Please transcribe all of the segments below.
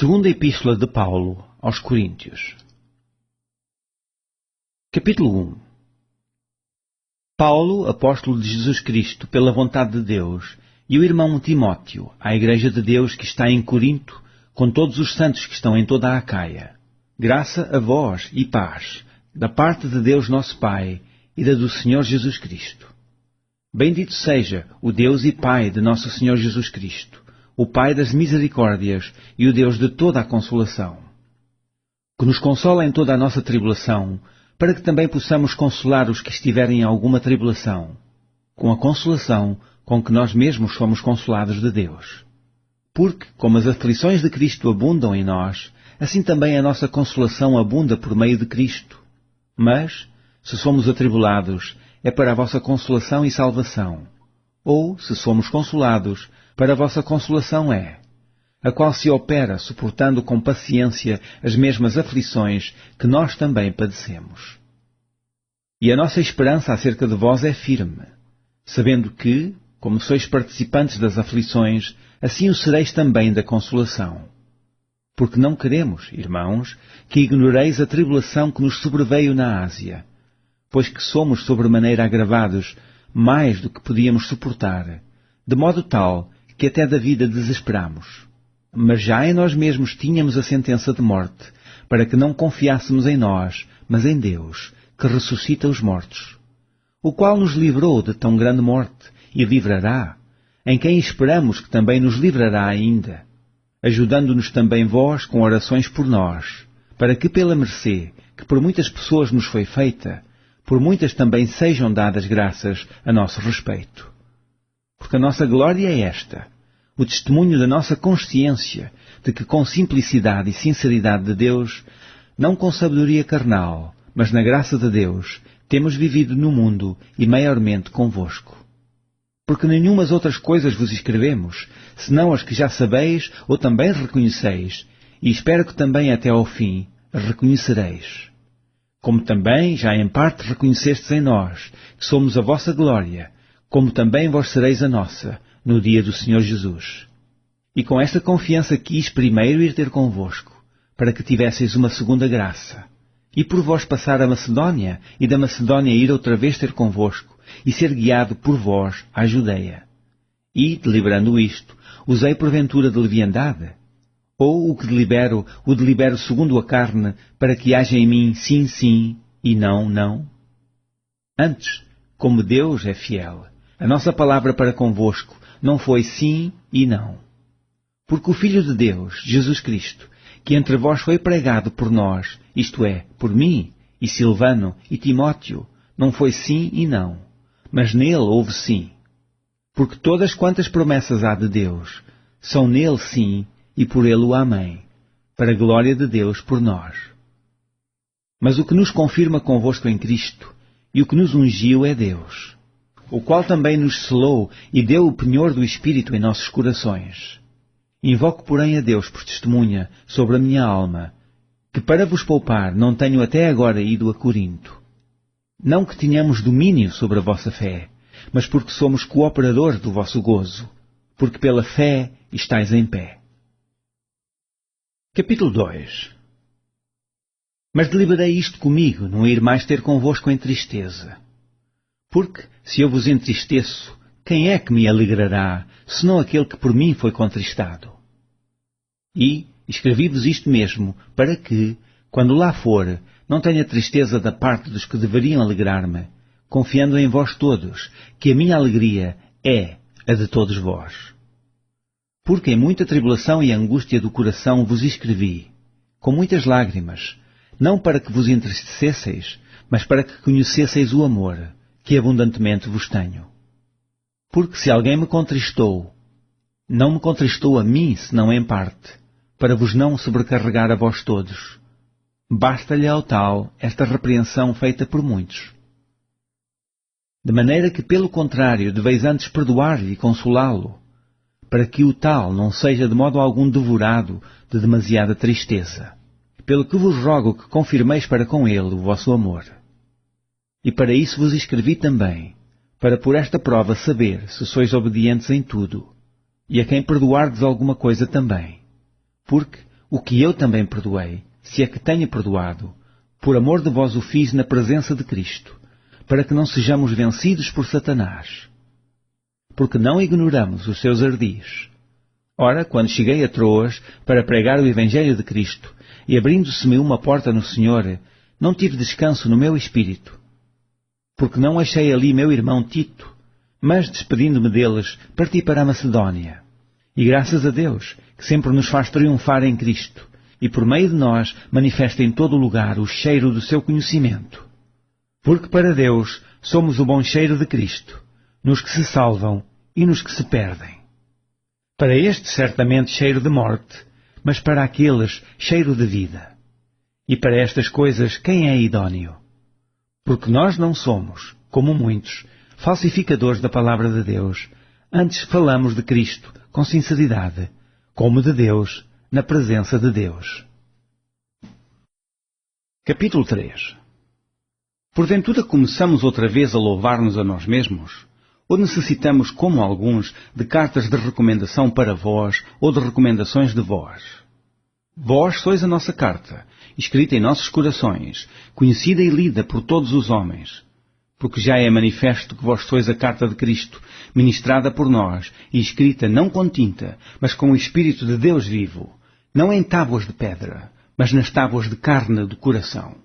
Segunda Epístola de Paulo aos Coríntios. Capítulo 1. Paulo, apóstolo de Jesus Cristo, pela vontade de Deus, e o irmão Timóteo, à Igreja de Deus que está em Corinto, com todos os santos que estão em toda a Acaia. Graça a vós e paz, da parte de Deus nosso Pai e da do Senhor Jesus Cristo. Bendito seja o Deus e Pai de nosso Senhor Jesus Cristo, o Pai das misericórdias e o Deus de toda a consolação, que nos consola em toda a nossa tribulação, para que também possamos consolar os que estiverem em alguma tribulação, com a consolação com que nós mesmos somos consolados de Deus. Porque, como as aflições de Cristo abundam em nós, assim também a nossa consolação abunda por meio de Cristo. Mas, se somos atribulados, é para a vossa consolação e salvação. Ou, se somos consolados, para a vossa consolação é, a qual se opera suportando com paciência as mesmas aflições que nós também padecemos. E a nossa esperança acerca de vós é firme, sabendo que, como sois participantes das aflições, assim o sereis também da consolação. Porque não queremos, irmãos, que ignoreis a tribulação que nos sobreveio na Ásia, pois que somos sobremaneira agravados, mais do que podíamos suportar, de modo tal que até da vida desesperamos. Mas já em nós mesmos tínhamos a sentença de morte, para que não confiássemos em nós, mas em Deus, que ressuscita os mortos, o qual nos livrou de tão grande morte, e livrará, em quem esperamos que também nos livrará ainda, ajudando-nos também vós com orações por nós, para que pela mercê, que por muitas pessoas nos foi feita, por muitas também sejam dadas graças a nosso respeito. Porque a nossa glória é esta, o testemunho da nossa consciência, de que com simplicidade e sinceridade de Deus, não com sabedoria carnal, mas na graça de Deus, temos vivido no mundo e maiormente convosco. Porque nenhumas outras coisas vos escrevemos, senão as que já sabeis ou também reconheceis, e espero que também até ao fim as reconhecereis. Como também já em parte reconhecestes em nós, que somos a vossa glória, como também vós sereis a nossa, no dia do Senhor Jesus. E com esta confiança quis primeiro ir ter convosco, para que tivesseis uma segunda graça, e por vós passar a Macedónia, e da Macedónia ir outra vez ter convosco, e ser guiado por vós à Judeia. E, deliberando isto, usei porventura de leviandade? Ou o que delibero, o delibero segundo a carne, para que haja em mim sim, sim, e não, não? Antes, como Deus é fiel, a nossa palavra para convosco não foi sim e não. Porque o Filho de Deus, Jesus Cristo, que entre vós foi pregado por nós, isto é, por mim, e Silvano, e Timóteo, não foi sim e não, mas nele houve sim. Porque todas quantas promessas há de Deus, são nele sim, e por ele o amém, para a glória de Deus por nós. Mas o que nos confirma convosco em Cristo, e o que nos ungiu é Deus, o qual também nos selou e deu o penhor do Espírito em nossos corações. Invoco, porém, a Deus por testemunha sobre a minha alma, que para vos poupar não tenho até agora ido a Corinto. Não que tenhamos domínio sobre a vossa fé, mas porque somos cooperadores do vosso gozo, porque pela fé estáis em pé. Capítulo 2. Mas deliberei isto comigo, não ir mais ter convosco em tristeza. Porque, se eu vos entristeço, quem é que me alegrará, senão aquele que por mim foi contristado? E escrevi-vos isto mesmo, para que, quando lá for, não tenha tristeza da parte dos que deveriam alegrar-me, confiando em vós todos, que a minha alegria é a de todos vós. Porque em muita tribulação e angústia do coração vos escrevi, com muitas lágrimas, não para que vos entristecesseis, mas para que conhecesseis o amor, que abundantemente vos tenho. Porque se alguém me contristou, não me contristou a mim, senão em parte, para vos não sobrecarregar a vós todos. Basta-lhe ao tal esta repreensão feita por muitos. De maneira que, pelo contrário, deveis antes perdoar-lhe e consolá-lo, para que o tal não seja de modo algum devorado de demasiada tristeza. Pelo que vos rogo que confirmeis para com ele o vosso amor. E para isso vos escrevi também, para por esta prova saber se sois obedientes em tudo, e a quem perdoardes alguma coisa também. Porque o que eu também perdoei, se é que tenho perdoado, por amor de vós o fiz na presença de Cristo, para que não sejamos vencidos por Satanás. Porque não ignoramos os seus ardis. Ora, quando cheguei a Troas para pregar o Evangelho de Cristo, e abrindo-se-me uma porta no Senhor, não tive descanso no meu espírito. Porque não achei ali meu irmão Tito, mas, despedindo-me deles, parti para a Macedónia. E graças a Deus, que sempre nos faz triunfar em Cristo, e por meio de nós manifesta em todo o lugar o cheiro do seu conhecimento. Porque para Deus somos o bom cheiro de Cristo, nos que se salvam e nos que se perdem. Para estes certamente cheiro de morte, mas para aqueles cheiro de vida. E para estas coisas quem é idóneo? Porque nós não somos, como muitos, falsificadores da palavra de Deus, antes falamos de Cristo com sinceridade, como de Deus, na presença de Deus. Capítulo 3. Porventura começamos outra vez a louvar-nos a nós mesmos? Ou necessitamos, como alguns, de cartas de recomendação para vós ou de recomendações de vós? Vós sois a nossa carta, escrita em nossos corações, conhecida e lida por todos os homens. Porque já é manifesto que vós sois a carta de Cristo, ministrada por nós e escrita não com tinta, mas com o Espírito de Deus vivo, não em tábuas de pedra, mas nas tábuas de carne do coração.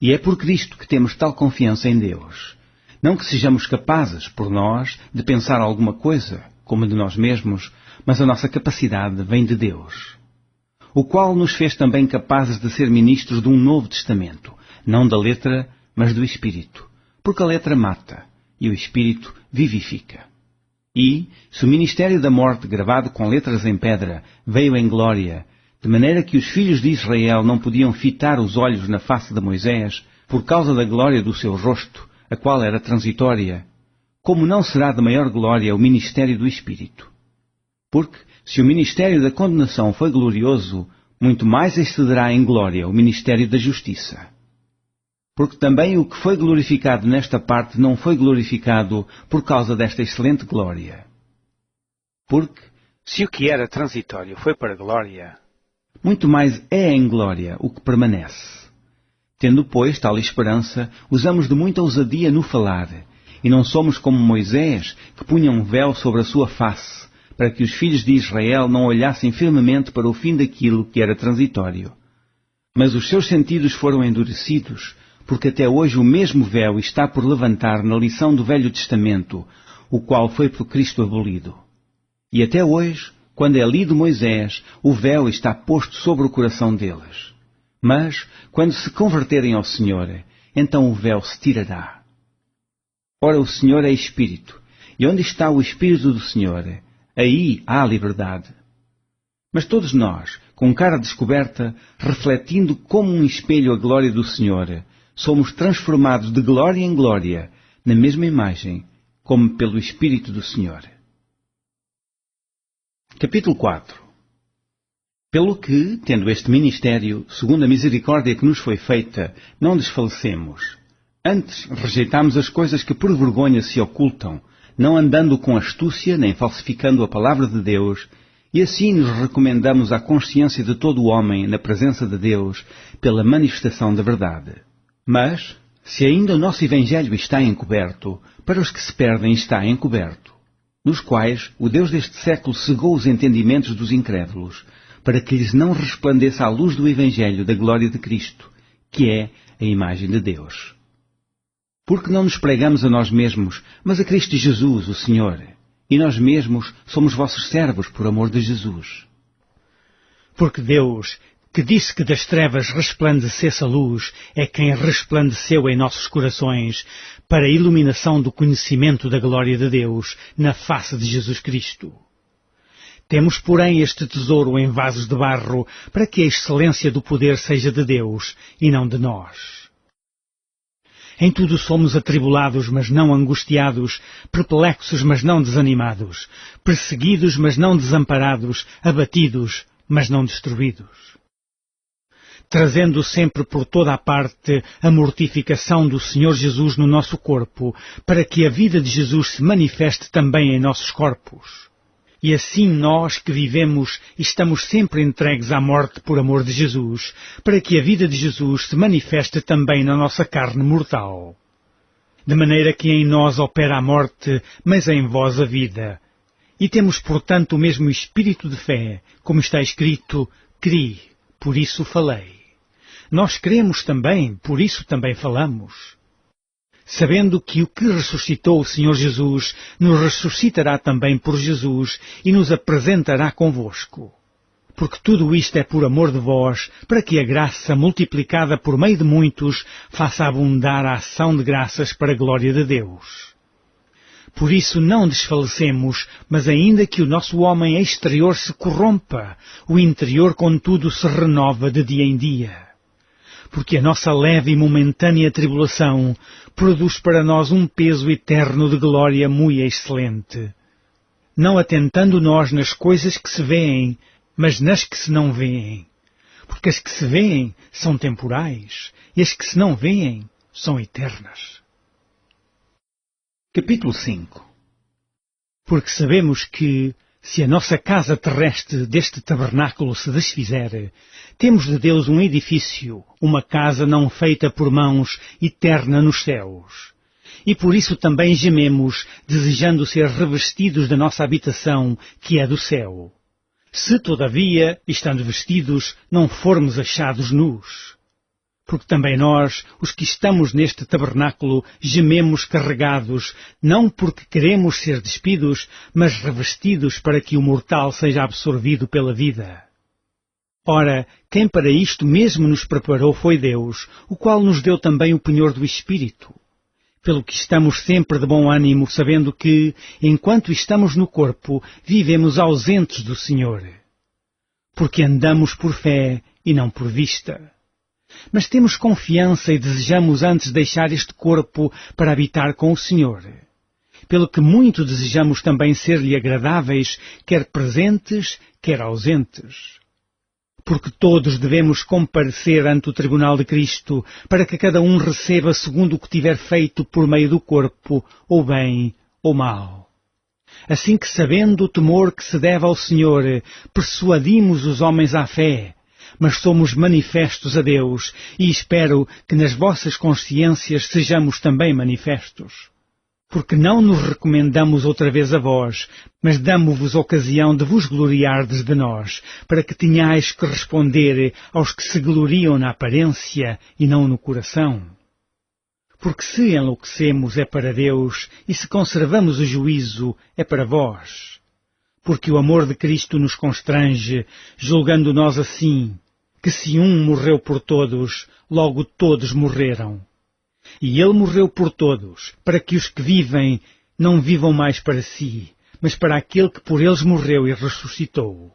E é por Cristo que temos tal confiança em Deus. Não que sejamos capazes, por nós, de pensar alguma coisa, como de nós mesmos, mas a nossa capacidade vem de Deus, o qual nos fez também capazes de ser ministros de um novo testamento, não da letra, mas do Espírito, porque a letra mata, e o Espírito vivifica. E, se o ministério da morte, gravado com letras em pedra, veio em glória, de maneira que os filhos de Israel não podiam fitar os olhos na face de Moisés, por causa da glória do seu rosto, a qual era transitória, como não será de maior glória o ministério do Espírito? Porque, se o ministério da condenação foi glorioso, muito mais excederá em glória o ministério da justiça. Porque também o que foi glorificado nesta parte não foi glorificado por causa desta excelente glória. Porque, se o que era transitório foi para glória, muito mais é em glória o que permanece. Tendo, pois, tal esperança, usamos de muita ousadia no falar, e não somos como Moisés, que punha um véu sobre a sua face, para que os filhos de Israel não olhassem firmemente para o fim daquilo que era transitório. Mas os seus sentidos foram endurecidos, porque até hoje o mesmo véu está por levantar na lição do Velho Testamento, o qual foi por Cristo abolido. E até hoje, quando é lido Moisés, o véu está posto sobre o coração deles. Mas, quando se converterem ao Senhor, então o véu se tirará. Ora, o Senhor é Espírito, e onde está o Espírito do Senhor, aí há liberdade. Mas todos nós, com cara descoberta, refletindo como um espelho a glória do Senhor, somos transformados de glória em glória, na mesma imagem, como pelo Espírito do Senhor. Capítulo 4. Pelo que, tendo este ministério, segundo a misericórdia que nos foi feita, não desfalecemos. Antes, rejeitamos as coisas que por vergonha se ocultam, não andando com astúcia, nem falsificando a palavra de Deus, e assim nos recomendamos à consciência de todo o homem na presença de Deus, pela manifestação da verdade. Mas, se ainda o nosso Evangelho está encoberto, para os que se perdem está encoberto, nos quais o Deus deste século cegou os entendimentos dos incrédulos, para que lhes não resplandeça a luz do Evangelho da glória de Cristo, que é a imagem de Deus. Porque não nos pregamos a nós mesmos, mas a Cristo Jesus, o Senhor, e nós mesmos somos vossos servos por amor de Jesus. Porque Deus, que disse que das trevas resplandecesse a luz, é quem resplandeceu em nossos corações, para a iluminação do conhecimento da glória de Deus, na face de Jesus Cristo. Temos, porém, este tesouro em vasos de barro, para que a excelência do poder seja de Deus, e não de nós. Em tudo somos atribulados, mas não angustiados, perplexos, mas não desanimados, perseguidos, mas não desamparados, abatidos, mas não destruídos. Trazendo sempre por toda a parte a mortificação do Senhor Jesus no nosso corpo, para que a vida de Jesus se manifeste também em nossos corpos. E assim nós que vivemos estamos sempre entregues à morte por amor de Jesus, para que a vida de Jesus se manifeste também na nossa carne mortal. De maneira que em nós opera a morte, mas em vós a vida. E temos, portanto, o mesmo espírito de fé, como está escrito, cri, por isso falei. Nós cremos também, por isso também falamos. Sabendo que o que ressuscitou o Senhor Jesus nos ressuscitará também por Jesus e nos apresentará convosco. Porque tudo isto é por amor de vós, para que a graça multiplicada por meio de muitos faça abundar a ação de graças para a glória de Deus. Por isso não desfalecemos, mas ainda que o nosso homem exterior se corrompa, o interior contudo se renova de dia em dia. Porque a nossa leve e momentânea tribulação produz para nós um peso eterno de glória muito excelente. Não atentando nós nas coisas que se vêem, mas nas que se não vêem. Porque as que se vêem são temporais, e as que se não vêem são eternas. Capítulo 5. Porque sabemos que, se a nossa casa terrestre deste tabernáculo se desfizer, temos de Deus um edifício, uma casa não feita por mãos, eterna nos céus. E por isso também gememos, desejando ser revestidos da nossa habitação, que é do céu. Se, todavia, estando vestidos, não formos achados nus. Porque também nós, os que estamos neste tabernáculo, gememos carregados, não porque queremos ser despidos, mas revestidos para que o mortal seja absorvido pela vida. Ora, quem para isto mesmo nos preparou foi Deus, o qual nos deu também o penhor do Espírito. Pelo que estamos sempre de bom ânimo, sabendo que, enquanto estamos no corpo, vivemos ausentes do Senhor. Porque andamos por fé e não por vista. Mas temos confiança e desejamos antes deixar este corpo para habitar com o Senhor. Pelo que muito desejamos também ser-lhe agradáveis, quer presentes, quer ausentes. Porque todos devemos comparecer ante o tribunal de Cristo, para que cada um receba segundo o que tiver feito por meio do corpo, ou bem ou mal. Assim que, sabendo o temor que se deve ao Senhor, persuadimos os homens à fé, mas somos manifestos a Deus, e espero que nas vossas consciências sejamos também manifestos. Porque não nos recomendamos outra vez a vós, mas damo-vos ocasião de vos gloriardes de nós, para que tenhais que responder aos que se gloriam na aparência e não no coração. Porque se enlouquecemos é para Deus, e se conservamos o juízo é para vós. Porque o amor de Cristo nos constrange, julgando nós assim, que se um morreu por todos, logo todos morreram. E ele morreu por todos, para que os que vivem não vivam mais para si, mas para aquele que por eles morreu e ressuscitou.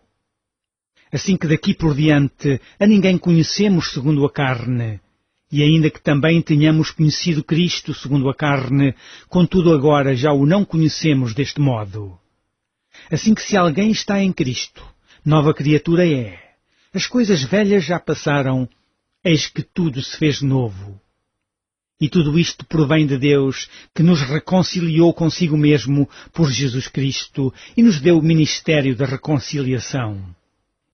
Assim que daqui por diante a ninguém conhecemos segundo a carne, e ainda que também tenhamos conhecido Cristo segundo a carne, contudo agora já o não conhecemos deste modo. Assim que se alguém está em Cristo, nova criatura é. As coisas velhas já passaram, eis que tudo se fez novo. E tudo isto provém de Deus, que nos reconciliou consigo mesmo por Jesus Cristo e nos deu o ministério da reconciliação.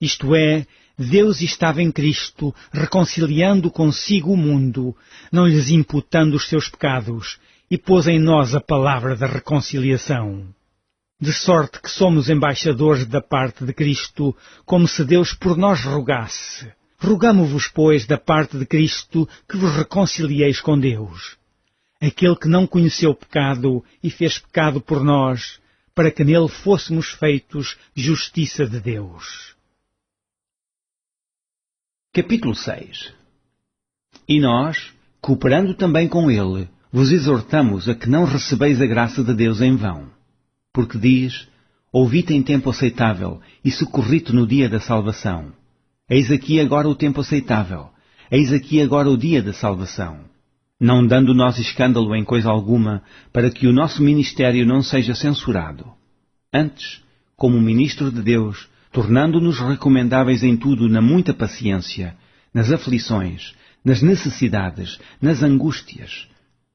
Isto é, Deus estava em Cristo, reconciliando consigo o mundo, não lhes imputando os seus pecados, e pôs em nós a palavra da reconciliação. De sorte que somos embaixadores da parte de Cristo, como se Deus por nós rogasse. Rogamo-vos, pois, da parte de Cristo, que vos reconcilieis com Deus. Aquele que não conheceu pecado e fez pecado por nós, para que nele fôssemos feitos justiça de Deus. Capítulo 6. E nós, cooperando também com ele, vos exortamos a que não recebeis a graça de Deus em vão. Porque diz, ouvi-te em tempo aceitável e socorri-te no dia da salvação. Eis aqui agora o tempo aceitável, eis aqui agora o dia da salvação. Não dando nós escândalo em coisa alguma, para que o nosso ministério não seja censurado. Antes, como ministro de Deus, tornando-nos recomendáveis em tudo na muita paciência, nas aflições, nas necessidades, nas angústias,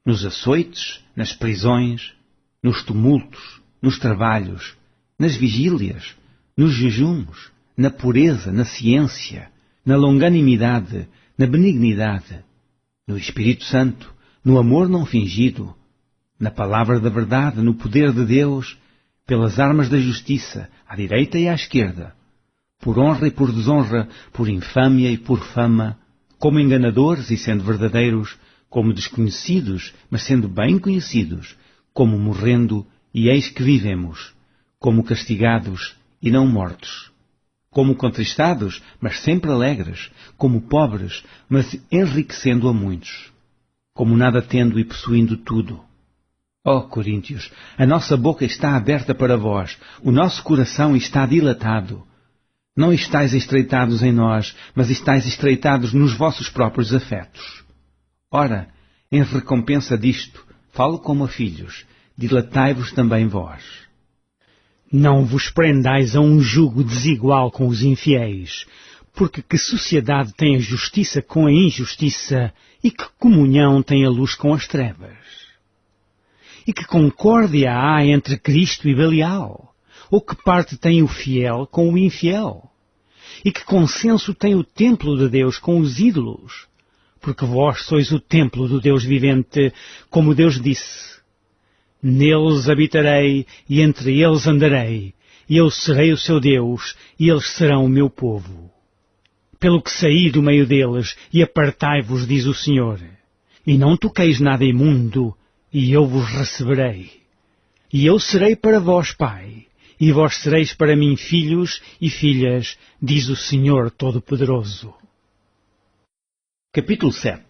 nos açoites, nas prisões, nos tumultos, nos trabalhos, nas vigílias, nos jejuns, na pureza, na ciência, na longanimidade, na benignidade, no Espírito Santo, no amor não fingido, na palavra da verdade, no poder de Deus, pelas armas da justiça, à direita e à esquerda, por honra e por desonra, por infâmia e por fama, como enganadores e sendo verdadeiros, como desconhecidos, mas sendo bem conhecidos, como morrendo e eis que vivemos, como castigados e não mortos, como contristados, mas sempre alegres, como pobres, mas enriquecendo a muitos, como nada tendo e possuindo tudo. Ó Coríntios, a nossa boca está aberta para vós, o nosso coração está dilatado. Não estáis estreitados em nós, mas estáis estreitados nos vossos próprios afetos. Ora, em recompensa disto, falo como a filhos, dilatai-vos também vós. Não vos prendais a um jugo desigual com os infiéis, porque que sociedade tem a justiça com a injustiça, e que comunhão tem a luz com as trevas? E que concórdia há entre Cristo e Belial? Ou que parte tem o fiel com o infiel? E que consenso tem o templo de Deus com os ídolos? Porque vós sois o templo do Deus vivente, como Deus disse: neles habitarei e entre eles andarei, e eu serei o seu Deus, e eles serão o meu povo. Pelo que saí do meio deles, e apartai-vos, diz o Senhor, e não toqueis nada imundo, e eu vos receberei. E eu serei para vós pai, e vós sereis para mim filhos e filhas, diz o Senhor Todo-Poderoso. Capítulo 7.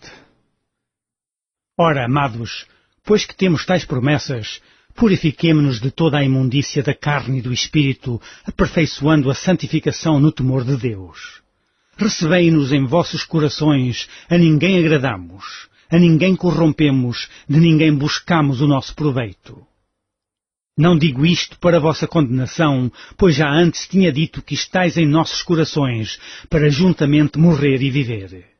Ora, amados, pois que temos tais promessas, purifiquemo-nos de toda a imundícia da carne e do espírito, aperfeiçoando a santificação no temor de Deus. Recebei-nos em vossos corações, a ninguém agradamos, a ninguém corrompemos, de ninguém buscamos o nosso proveito. Não digo isto para a vossa condenação, pois já antes tinha dito que estáis em nossos corações, para juntamente morrer e viver.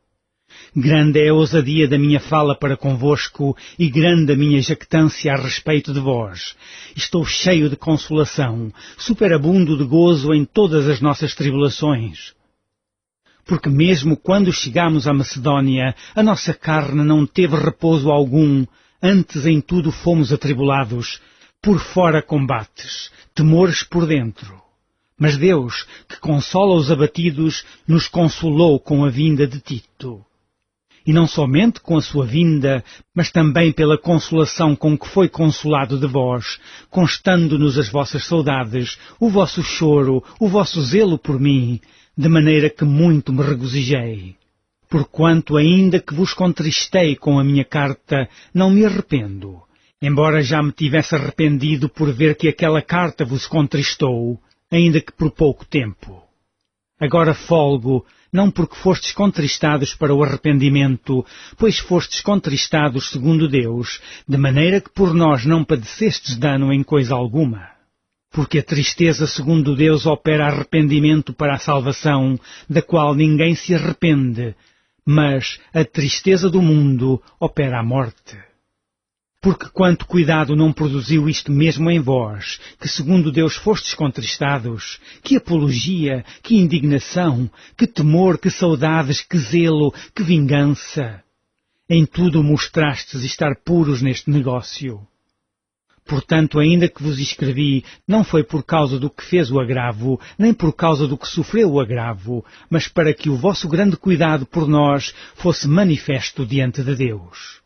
Grande é a ousadia da minha fala para convosco, e grande a minha jactância a respeito de vós. Estou cheio de consolação, superabundo de gozo em todas as nossas tribulações. Porque mesmo quando chegámos à Macedónia, a nossa carne não teve repouso algum, antes em tudo fomos atribulados, por fora combates, temores por dentro. Mas Deus, que consola os abatidos, nos consolou com a vinda de Tito. E não somente com a sua vinda, mas também pela consolação com que foi consolado de vós, constando-nos as vossas saudades, o vosso choro, o vosso zelo por mim, de maneira que muito me regozijei. Porquanto, ainda que vos contristei com a minha carta, não me arrependo, embora já me tivesse arrependido por ver que aquela carta vos contristou, ainda que por pouco tempo. Agora folgo, não porque fostes contristados para o arrependimento, pois fostes contristados segundo Deus, de maneira que por nós não padecestes dano em coisa alguma. Porque a tristeza segundo Deus opera arrependimento para a salvação, da qual ninguém se arrepende, mas a tristeza do mundo opera a morte. Porque quanto cuidado não produziu isto mesmo em vós, que segundo Deus fostes contristados, que apologia, que indignação, que temor, que saudades, que zelo, que vingança. Em tudo mostrastes estar puros neste negócio. Portanto, ainda que vos escrevi, não foi por causa do que fez o agravo, nem por causa do que sofreu o agravo, mas para que o vosso grande cuidado por nós fosse manifesto diante de Deus.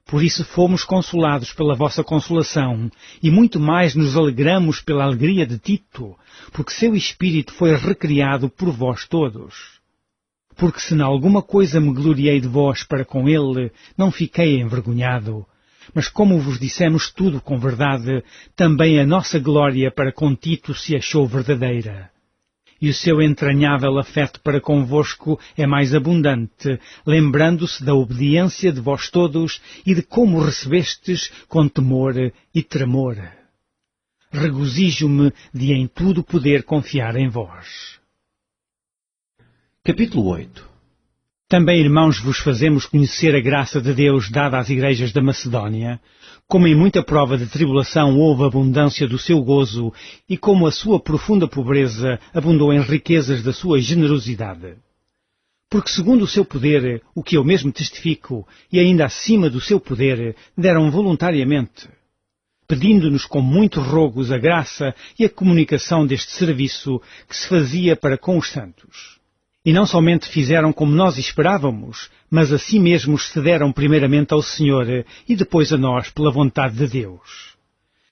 Por isso fomos consolados pela vossa consolação, e muito mais nos alegramos pela alegria de Tito, porque seu espírito foi recriado por vós todos. Porque se em alguma coisa me gloriei de vós para com ele, não fiquei envergonhado. Mas como vos dissemos tudo com verdade, também a nossa glória para com Tito se achou verdadeira. E o seu entranhável afeto para convosco é mais abundante, lembrando-se da obediência de vós todos e de como recebestes com temor e tremor. Regozijo-me de em tudo poder confiar em vós. Capítulo 8. Também, irmãos, vos fazemos conhecer a graça de Deus dada às igrejas da Macedónia, como em muita prova de tribulação houve abundância do seu gozo, e como a sua profunda pobreza abundou em riquezas da sua generosidade. Porque segundo o seu poder, o que eu mesmo testifico, e ainda acima do seu poder, deram voluntariamente, pedindo-nos com muitos rogos a graça e a comunicação deste serviço que se fazia para com os santos. E não somente fizeram como nós esperávamos, mas a si mesmos cederam primeiramente ao Senhor e depois a nós pela vontade de Deus.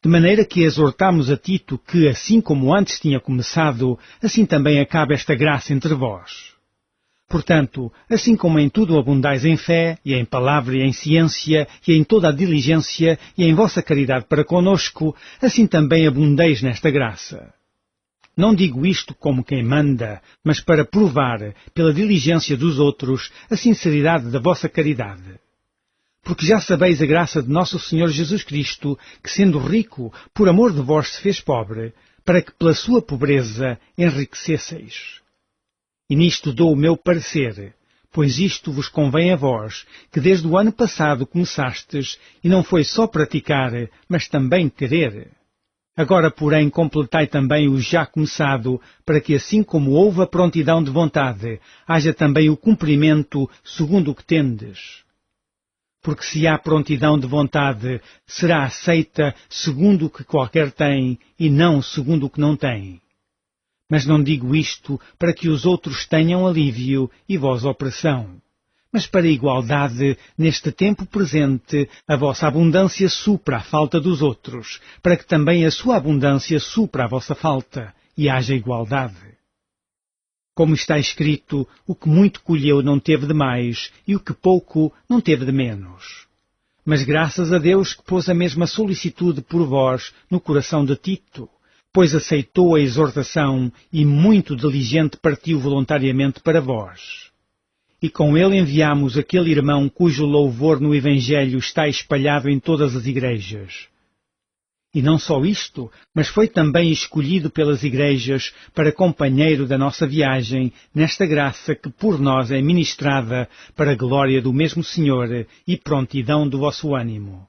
De maneira que exortamos a Tito que, assim como antes tinha começado, assim também acabe esta graça entre vós. Portanto, assim como em tudo abundais em fé, e em palavra, e em ciência, e em toda a diligência, e em vossa caridade para conosco, assim também abundeis nesta graça. Não digo isto como quem manda, mas para provar, pela diligência dos outros, a sinceridade da vossa caridade. Porque já sabeis a graça de nosso Senhor Jesus Cristo, que sendo rico, por amor de vós se fez pobre, para que pela sua pobreza enriquecesseis. E nisto dou o meu parecer, pois isto vos convém a vós, que desde o ano passado começastes, e não foi só praticar, mas também querer. Agora, porém, completai também o já começado, para que assim como houve a prontidão de vontade, haja também o cumprimento segundo o que tendes. Porque se há prontidão de vontade, será aceita segundo o que qualquer tem, e não segundo o que não tem. Mas não digo isto para que os outros tenham alívio e vós opressão, mas para a igualdade, neste tempo presente, a vossa abundância supra a falta dos outros, para que também a sua abundância supra a vossa falta, e haja igualdade. Como está escrito, o que muito colheu não teve de mais, e o que pouco não teve de menos. Mas graças a Deus que pôs a mesma solicitude por vós no coração de Tito, pois aceitou a exortação e muito diligente partiu voluntariamente para vós. E com ele enviamos aquele irmão cujo louvor no Evangelho está espalhado em todas as igrejas. E não só isto, mas foi também escolhido pelas igrejas para companheiro da nossa viagem nesta graça que por nós é ministrada para a glória do mesmo Senhor e prontidão do vosso ânimo.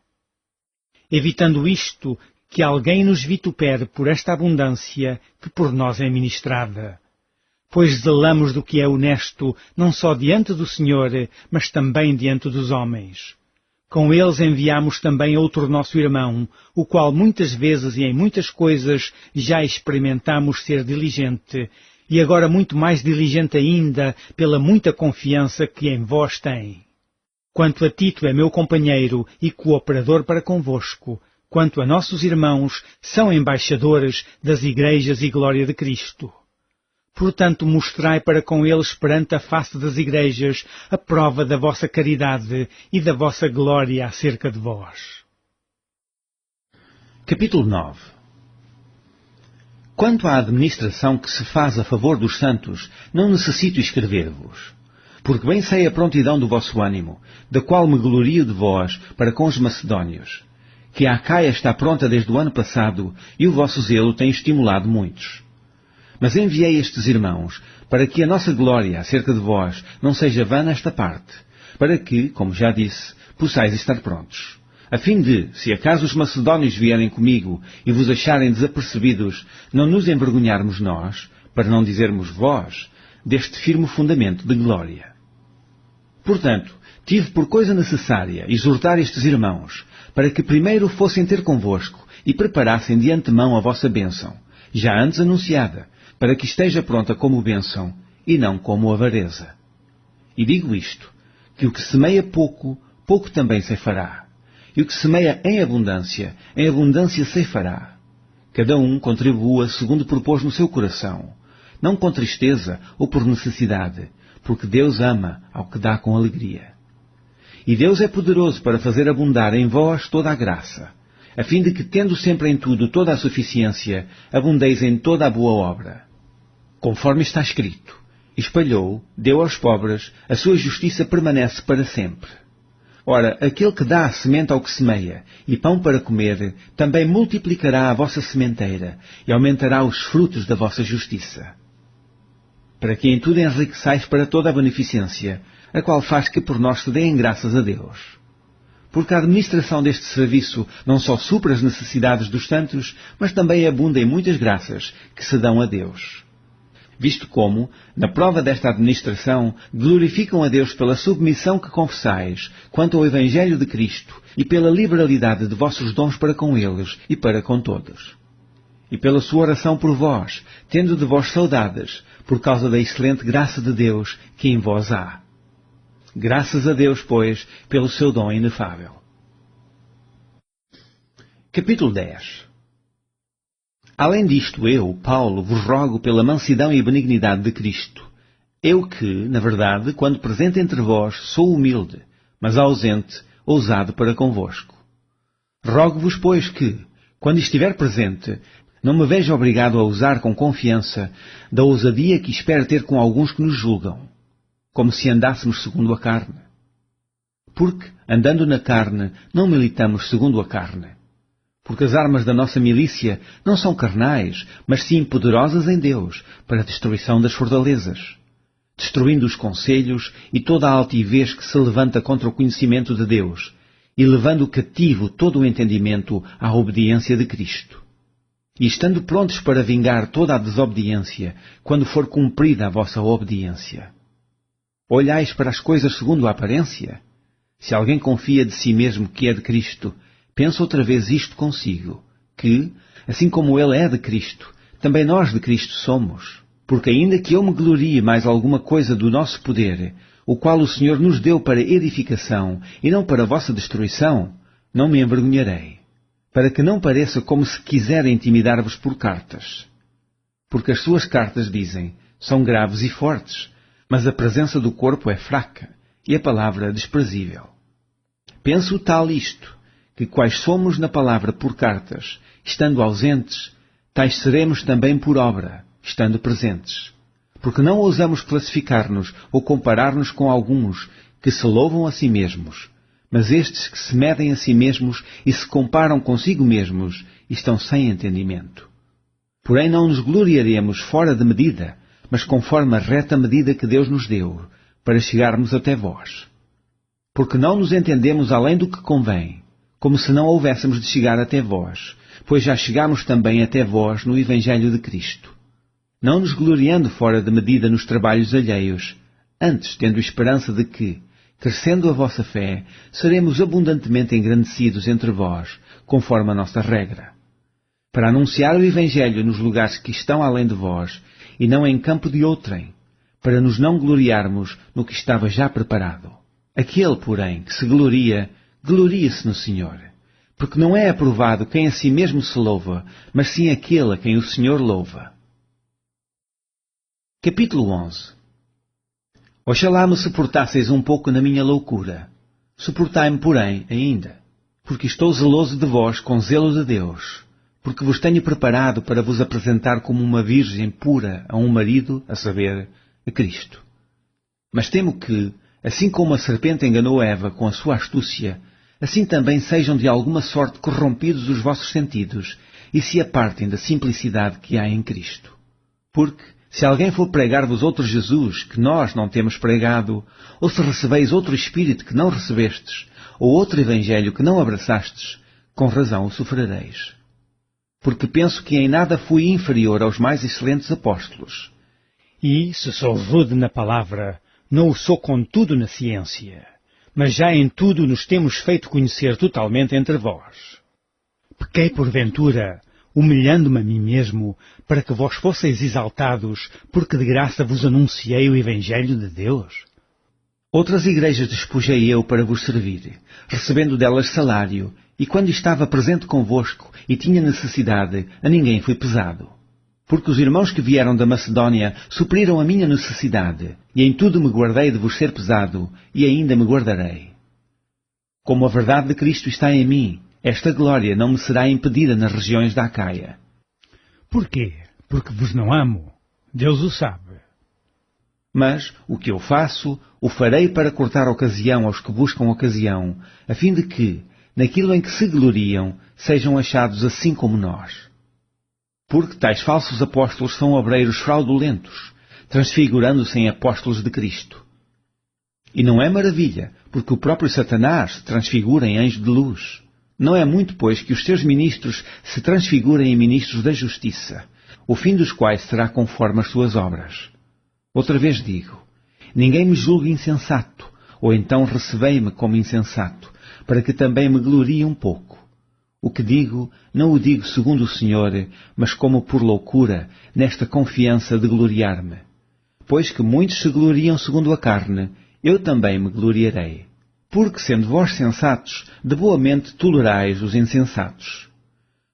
Evitando isto, que alguém nos vitupere por esta abundância que por nós é ministrada. Pois zelamos do que é honesto, não só diante do Senhor, mas também diante dos homens. Com eles enviamos também outro nosso irmão, o qual muitas vezes e em muitas coisas já experimentamos ser diligente, e agora muito mais diligente ainda pela muita confiança que em vós tem. Quanto a Tito é meu companheiro e cooperador para convosco, quanto a nossos irmãos, são embaixadores das igrejas e glória de Cristo. Portanto, mostrai para com eles perante a face das igrejas a prova da vossa caridade e da vossa glória acerca de vós. Capítulo 9. Quanto à administração que se faz a favor dos santos, não necessito escrever-vos, porque bem sei a prontidão do vosso ânimo, da qual me glorio de vós para com os macedónios, que a Acaia está pronta desde o ano passado e o vosso zelo tem estimulado muitos. Mas enviei estes irmãos, para que a nossa glória acerca de vós não seja vã nesta parte, para que, como já disse, possais estar prontos, a fim de, se acaso os macedónios vierem comigo e vos acharem desapercebidos, não nos envergonharmos nós, para não dizermos vós, deste firme fundamento de glória. Portanto, tive por coisa necessária exortar estes irmãos, para que primeiro fossem ter convosco e preparassem de antemão a vossa bênção, já antes anunciada, para que esteja pronta como bênção e não como avareza. E digo isto, que o que semeia pouco, pouco também ceifará. E o que semeia em abundância ceifará. Cada um contribua segundo propôs no seu coração, não com tristeza ou por necessidade, porque Deus ama ao que dá com alegria. E Deus é poderoso para fazer abundar em vós toda a graça, a fim de que, tendo sempre em tudo toda a suficiência, abundeis em toda a boa obra. Conforme está escrito, espalhou, deu aos pobres, a sua justiça permanece para sempre. Ora, aquele que dá a semente ao que semeia, e pão para comer, também multiplicará a vossa sementeira, e aumentará os frutos da vossa justiça. para que em tudo enriqueçais para toda a beneficência, a qual faz que por nós se deem graças a Deus. Porque a administração deste serviço não só supra as necessidades dos santos, mas também abunda em muitas graças que se dão a Deus. Visto como, na prova desta administração, glorificam a Deus pela submissão que confessais quanto ao Evangelho de Cristo e pela liberalidade de vossos dons para com eles e para com todos. E pela sua oração por vós, tendo de vós saudades, por causa da excelente graça de Deus que em vós há. Graças a Deus, pois, pelo seu dom inefável. Capítulo 10. Além disto, eu, Paulo, vos rogo pela mansidão e benignidade de Cristo. Eu que, na verdade, quando presente entre vós, sou humilde, mas ausente, ousado para convosco. Rogo-vos, pois, que, quando estiver presente, não me veja obrigado a usar com confiança da ousadia que espero ter com alguns que nos julgam, como se andássemos segundo a carne. Porque, andando na carne, não militamos segundo a carne. Porque as armas da nossa milícia não são carnais, mas sim poderosas em Deus, para a destruição das fortalezas, destruindo os conselhos e toda a altivez que se levanta contra o conhecimento de Deus, e levando cativo todo o entendimento à obediência de Cristo. E estando prontos para vingar toda a desobediência, quando for cumprida a vossa obediência. Olhais para as coisas segundo a aparência? Se alguém confia de si mesmo que é de Cristo, pensa outra vez isto consigo, que, assim como ele é de Cristo, também nós de Cristo somos. Porque ainda que eu me glorie mais alguma coisa do nosso poder, o qual o Senhor nos deu para edificação e não para vossa destruição, não me envergonharei, para que não pareça como se quisera intimidar-vos por cartas. Porque as suas cartas, dizem, são graves e fortes, mas a presença do corpo é fraca e a palavra desprezível. Penso tal isto, que quais somos na palavra por cartas, estando ausentes, tais seremos também por obra, estando presentes. Porque não ousamos classificar-nos ou comparar-nos com alguns que se louvam a si mesmos, mas estes que se medem a si mesmos e se comparam consigo mesmos estão sem entendimento. Porém não nos gloriaremos fora de medida, mas conforme a reta medida que Deus nos deu, para chegarmos até vós. Porque não nos entendemos além do que convém, como se não houvéssemos de chegar até vós, pois já chegámos também até vós no Evangelho de Cristo. Não nos gloriando fora de medida nos trabalhos alheios, antes tendo esperança de que, crescendo a vossa fé, seremos abundantemente engrandecidos entre vós, conforme a nossa regra. Para anunciar o Evangelho nos lugares que estão além de vós, e não em campo de outrem, para nos não gloriarmos no que estava já preparado. Aquele, porém, que se gloria, glorie-se no Senhor, porque não é aprovado quem a si mesmo se louva, mas sim aquele a quem o Senhor louva. Capítulo 11. Oxalá me suportasseis um pouco na minha loucura. Suportai-me, porém, ainda, porque estou zeloso de vós com zelo de Deus, porque vos tenho preparado para vos apresentar como uma virgem pura a um marido, a saber, a Cristo. Mas temo que, assim como a serpente enganou Eva com a sua astúcia, assim também sejam de alguma sorte corrompidos os vossos sentidos e se apartem da simplicidade que há em Cristo. Porque, se alguém for pregar-vos outro Jesus que nós não temos pregado, ou se recebeis outro Espírito que não recebestes, ou outro Evangelho que não abraçastes, com razão o sofrereis. Porque penso que em nada fui inferior aos mais excelentes apóstolos. E, se sou rude na palavra, não o sou contudo na ciência, mas já em tudo nos temos feito conhecer totalmente entre vós. Pequei porventura, humilhando-me a mim mesmo, para que vós fosseis exaltados, porque de graça vos anunciei o Evangelho de Deus? Outras igrejas despojei eu para vos servir, recebendo delas salário, e quando estava presente convosco e tinha necessidade, a ninguém fui pesado. Porque os irmãos que vieram da Macedónia supriram a minha necessidade, e em tudo me guardei de vos ser pesado, e ainda me guardarei. Como a verdade de Cristo está em mim, esta glória não me será impedida nas regiões da Acaia. Porquê? Porque vos não amo. Deus o sabe. Mas o que eu faço, o farei para cortar ocasião aos que buscam ocasião, a fim de que, naquilo em que se gloriam, sejam achados assim como nós. Porque tais falsos apóstolos são obreiros fraudulentos, transfigurando-se em apóstolos de Cristo. E não é maravilha, porque o próprio Satanás se transfigura em anjo de luz. Não é muito, pois, que os seus ministros se transfigurem em ministros da justiça, o fim dos quais será conforme as suas obras. Outra vez digo, ninguém me julgue insensato, ou então recebei-me como insensato, para que também me glorie um pouco. O que digo, não o digo segundo o Senhor, mas como por loucura, nesta confiança de gloriar-me. Pois que muitos se gloriam segundo a carne, eu também me gloriarei. Porque, sendo vós sensatos, de boa mente tolerais os insensatos.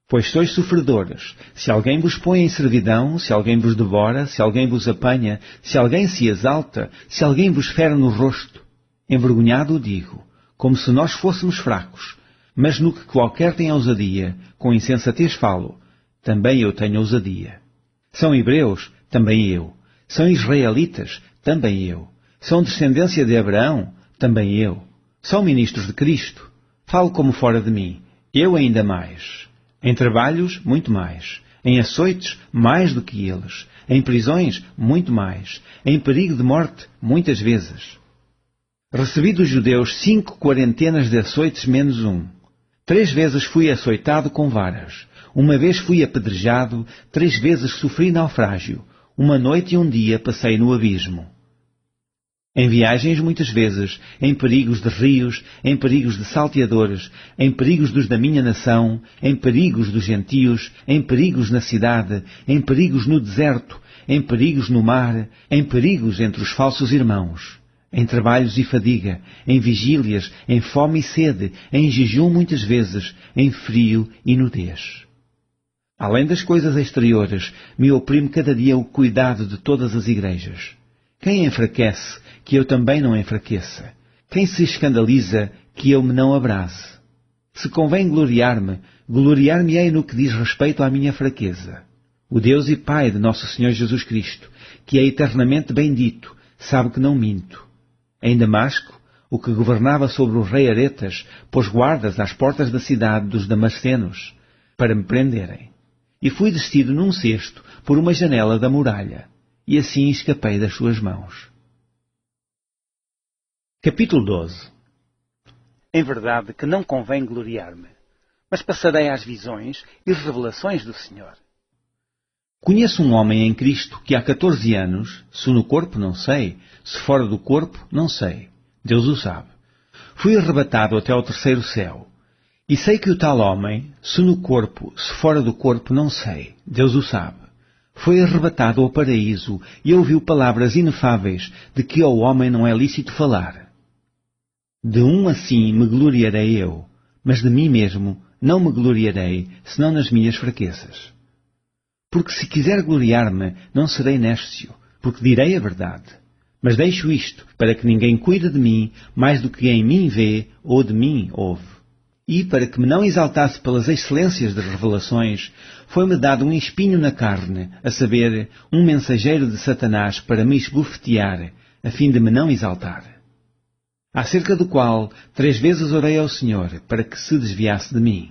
Pois sois sofredores. Se alguém vos põe em servidão, se alguém vos devora, se alguém vos apanha, se alguém se exalta, se alguém vos fere no rosto, envergonhado o digo, como se nós fôssemos fracos. Mas no que qualquer tem ousadia, com insensatez falo, também eu tenho ousadia. São hebreus? Também eu. São israelitas? Também eu. São descendência de Abraão? Também eu. São ministros de Cristo? Falo como fora de mim. Eu ainda mais. Em trabalhos, muito mais. Em açoites, mais do que eles. Em prisões, muito mais. Em perigo de morte, muitas vezes. Recebi dos judeus 5 quarentenas de açoites menos um. 3 vezes fui açoitado com varas. Uma vez fui apedrejado, 3 vezes sofri naufrágio. Uma noite e um dia passei no abismo. Em viagens muitas vezes, em perigos de rios, em perigos de salteadores, em perigos dos da minha nação, em perigos dos gentios, em perigos na cidade, em perigos no deserto, em perigos no mar, em perigos entre os falsos irmãos, em trabalhos e fadiga, em vigílias, em fome e sede, em jejum muitas vezes, em frio e nudez. Além das coisas exteriores, me oprime cada dia o cuidado de todas as igrejas. Quem enfraquece, que eu também não enfraqueça. Quem se escandaliza, que eu me não abrace. Se convém gloriar-me, gloriar-me-ei no que diz respeito à minha fraqueza. O Deus e Pai de nosso Senhor Jesus Cristo, que é eternamente bendito, sabe que não minto. Em Damasco, o que governava sobre o rei Aretas, pôs guardas às portas da cidade dos damascenos, para me prenderem. E fui descido num cesto por uma janela da muralha, e assim escapei das suas mãos. Capítulo 12. Em verdade que não convém gloriar-me, mas passarei às visões e revelações do Senhor. Conheço um homem em Cristo que há 14 anos, se no corpo não sei, se fora do corpo não sei, Deus o sabe, fui arrebatado até ao 3º céu. E sei que o tal homem, se no corpo, se fora do corpo não sei, Deus o sabe, foi arrebatado ao paraíso e ouviu palavras inefáveis de que ao homem não é lícito falar. De um assim me gloriarei eu, mas de mim mesmo não me gloriarei, senão nas minhas fraquezas. Porque se quiser gloriar-me, não serei néscio, porque direi a verdade. Mas deixo isto, para que ninguém cuide de mim mais do que em mim vê ou de mim ouve. E, para que me não exaltasse pelas excelências das revelações, foi-me dado um espinho na carne, a saber, um mensageiro de Satanás para me esbofetear, a fim de me não exaltar. Acerca do qual 3 vezes orei ao Senhor, para que se desviasse de mim.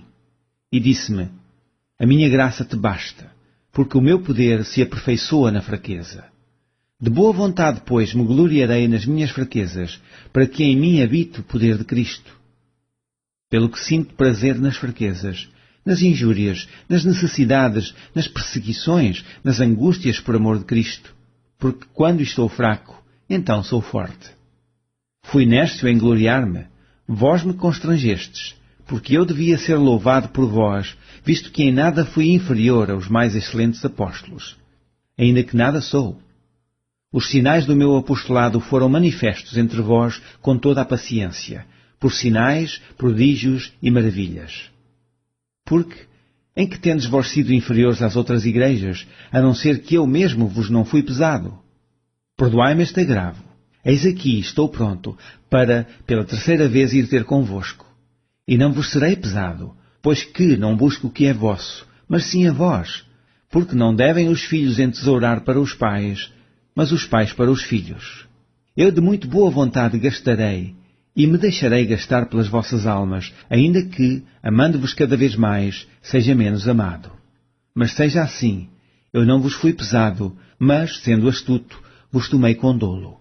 E disse-me, a minha graça te basta, porque o meu poder se aperfeiçoa na fraqueza. De boa vontade, pois, me gloriarei nas minhas fraquezas, para que em mim habite o poder de Cristo. Pelo que sinto prazer nas fraquezas, nas injúrias, nas necessidades, nas perseguições, nas angústias por amor de Cristo, porque quando estou fraco, então sou forte. Fui néscio em gloriar-me, vós me constrangestes, porque eu devia ser louvado por vós, visto que em nada fui inferior aos mais excelentes apóstolos, ainda que nada sou. Os sinais do meu apostolado foram manifestos entre vós com toda a paciência, por sinais, prodígios e maravilhas. Porque, em que tendes vós sido inferiores às outras igrejas, a não ser que eu mesmo vos não fui pesado? Perdoai-me este agravo. Eis aqui, estou pronto, para, pela 3ª vez, ir ter convosco. E não vos serei pesado, pois que não busco o que é vosso, mas sim a vós, porque não devem os filhos entesourar para os pais, mas os pais para os filhos. Eu de muito boa vontade gastarei, e me deixarei gastar pelas vossas almas, ainda que, amando-vos cada vez mais, seja menos amado. Mas seja assim, eu não vos fui pesado, mas, sendo astuto, vos tomei com dolo.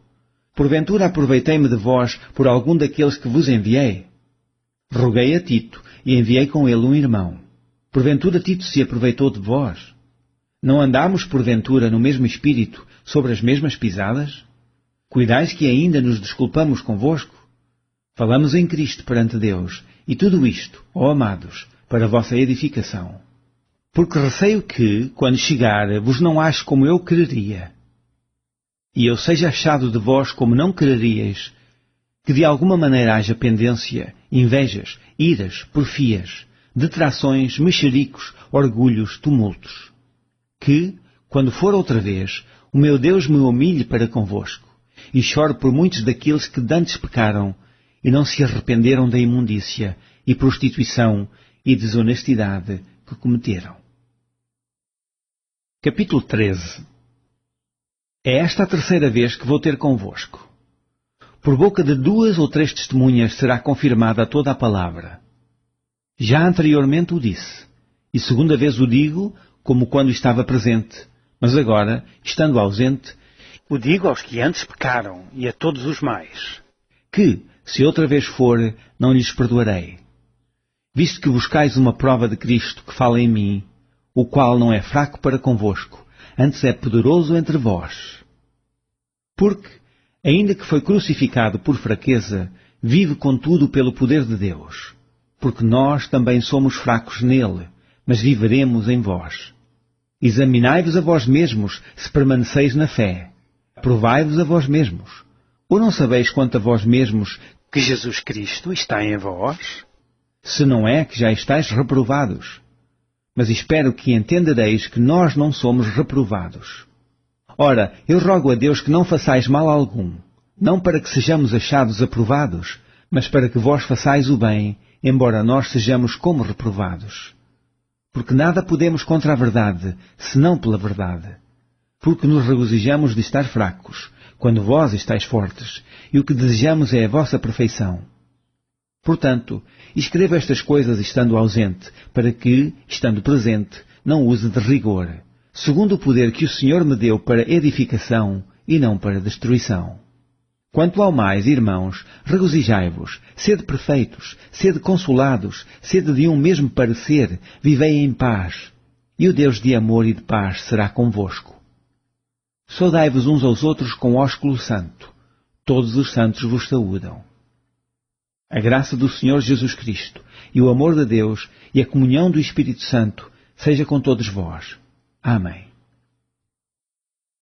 Porventura aproveitei-me de vós por algum daqueles que vos enviei? Roguei a Tito e enviei com ele um irmão. Porventura Tito se aproveitou de vós? Não andámos porventura no mesmo espírito, sobre as mesmas pisadas? Cuidais que ainda nos desculpamos convosco? Falamos em Cristo perante Deus, e tudo isto, ó amados, para a vossa edificação. Porque receio que, quando chegar, vos não ache como eu quereria. E eu seja achado de vós como não quereríeis, que de alguma maneira haja pendência, invejas, iras, porfias, detrações, mexericos, orgulhos, tumultos. Que, quando for outra vez, o meu Deus me humilhe para convosco, e chore por muitos daqueles que dantes pecaram, e não se arrependeram da imundícia, e prostituição, e desonestidade que cometeram. Capítulo 13. É esta a terceira vez que vou ter convosco. Por boca de 2 ou 3 testemunhas será confirmada toda a palavra. Já anteriormente o disse, e segunda vez o digo, como quando estava presente, mas agora, estando ausente, o digo aos que antes pecaram e a todos os mais, que, se outra vez for, não lhes perdoarei. Visto que buscais uma prova de Cristo que fala em mim, o qual não é fraco para convosco, antes é poderoso entre vós. Porque, ainda que foi crucificado por fraqueza, vive contudo pelo poder de Deus. Porque nós também somos fracos nele, mas viveremos em vós. Examinai-vos a vós mesmos, se permaneceis na fé. Provai-vos a vós mesmos. Ou não sabeis quanto a vós mesmos que Jesus Cristo está em vós? Se não é que já estáis reprovados. Mas espero que entendereis que nós não somos reprovados. Ora, eu rogo a Deus que não façais mal algum, não para que sejamos achados aprovados, mas para que vós façais o bem, embora nós sejamos como reprovados. Porque nada podemos contra a verdade, senão pela verdade. Porque nos regozijamos de estar fracos, quando vós estáis fortes, e o que desejamos é a vossa perfeição. Portanto, escrevo estas coisas estando ausente, para que, estando presente, não use de rigor, segundo o poder que o Senhor me deu para edificação e não para destruição. Quanto ao mais, irmãos, regozijai-vos, sede perfeitos, sede consolados, sede de um mesmo parecer, vivei em paz, e o Deus de amor e de paz será convosco. Saudai-vos uns aos outros com ósculo santo. Todos os santos vos saúdam. A graça do Senhor Jesus Cristo, e o amor de Deus, e a comunhão do Espírito Santo, seja com todos vós. Amém.